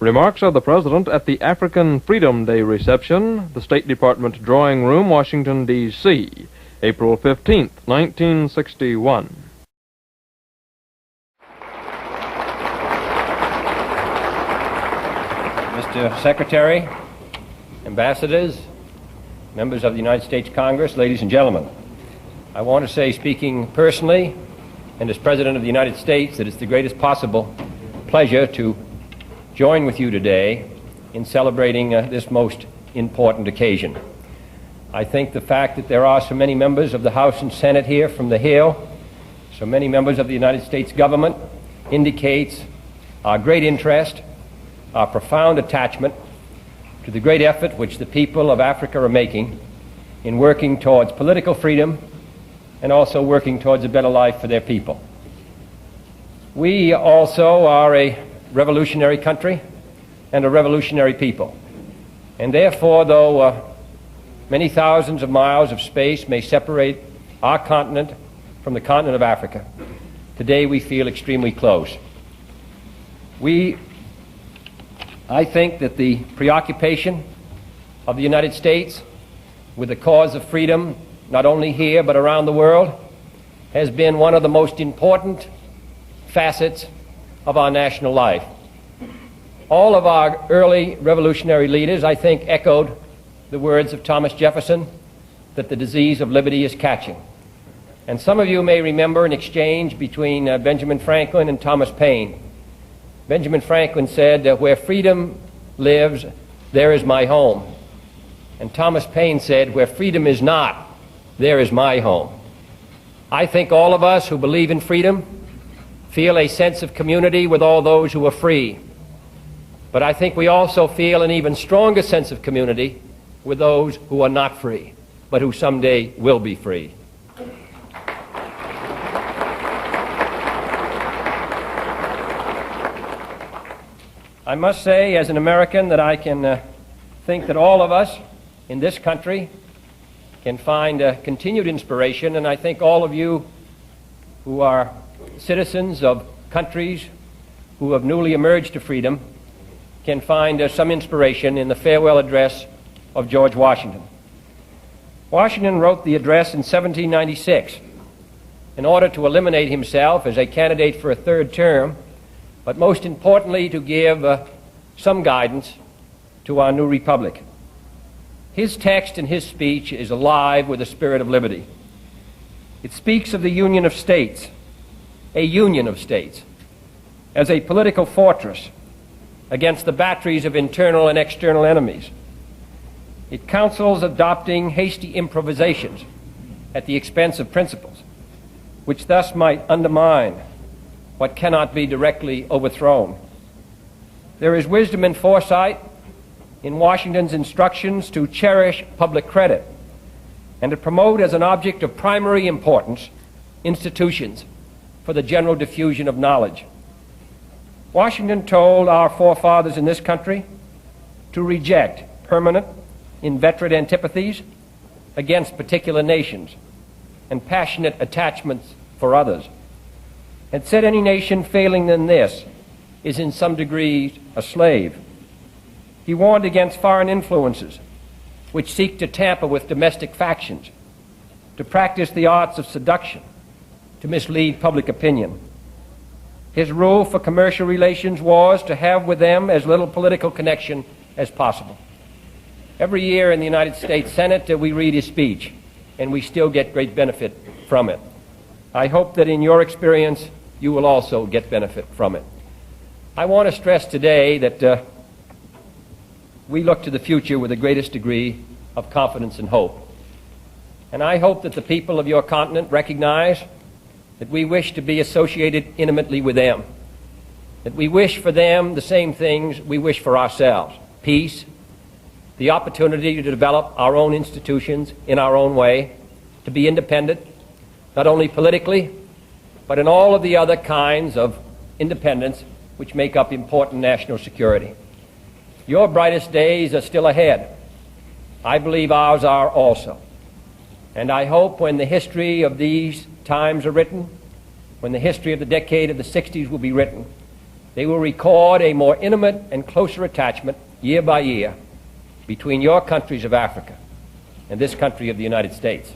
Remarks of the President at the African Freedom Day reception, the State Department Drawing Room, Washington, D.C., April 15, 1961. Mr. Secretary, ambassadors, members of the United States Congress, ladies and gentlemen, I want to say, speaking personally and as President of the United States, that it's the greatest possible pleasure to join with you today in celebrating this most important occasion. I think the fact that there are so many members of the House and Senate here from the Hill, so many members of the United States government, indicates our great interest, our profound attachment to the great effort which the people of Africa are making in working towards political freedom and also working towards a better life for their people. We also are a revolutionary country and a revolutionary people. And therefore, though many thousands of miles of space may separate our continent from the continent of Africa, today we feel extremely close. I think that the preoccupation of the United States with the cause of freedom, not only here but around the world, has been one of the most important facets of our national life. All of our early revolutionary leaders, I think, echoed the words of Thomas Jefferson that the disease of liberty is catching. And some of you may remember an exchange between Benjamin Franklin and Thomas Paine. Benjamin Franklin said, "Where freedom lives, there is my home." And Thomas Paine said, "Where freedom is not, there is my home." I think all of us who believe in freedom feel a sense of community with all those who are free. But I think we also feel an even stronger sense of community with those who are not free, but who someday will be free. I must say, as an American, that I can think that all of us in this country can find continued inspiration, and I think all of you who are citizens of countries who have newly emerged to freedom can find some inspiration in the farewell address of George Washington. Washington wrote the address in 1796 in order to eliminate himself as a candidate for a third term, but most importantly to give some guidance to our new republic. His text and his speech is alive with the spirit of liberty. It speaks of the Union of States, a union of states, as a political fortress against the batteries of internal and external enemies. It counsels adopting hasty improvisations at the expense of principles, which thus might undermine what cannot be directly overthrown. There is wisdom and foresight in Washington's instructions to cherish public credit and to promote as an object of primary importance institutions for the general diffusion of knowledge. Washington told our forefathers in this country to reject permanent, inveterate antipathies against particular nations and passionate attachments for others, and said any nation failing in this is in some degree a slave. He warned against foreign influences which seek to tamper with domestic factions, to practice the arts of seduction, to mislead public opinion. His rule for commercial relations was to have with them as little political connection as possible. Every year in the United States Senate we read his speech, and we still get great benefit from it. I hope that in your experience you will also get benefit from it. I want to stress today that we look to the future with the greatest degree of confidence and hope. And I hope that the people of your continent recognize that we wish to be associated intimately with them, that we wish for them the same things we wish for ourselves: peace, the opportunity to develop our own institutions in our own way, to be independent, not only politically, but in all of the other kinds of independence which make up important national security. Your brightest days are still ahead. I believe ours are also. And I hope when the history of these times are written, when the history of the decade of the 60s will be written, They will record a more intimate and closer attachment year by year between your countries of Africa and this country of the United States.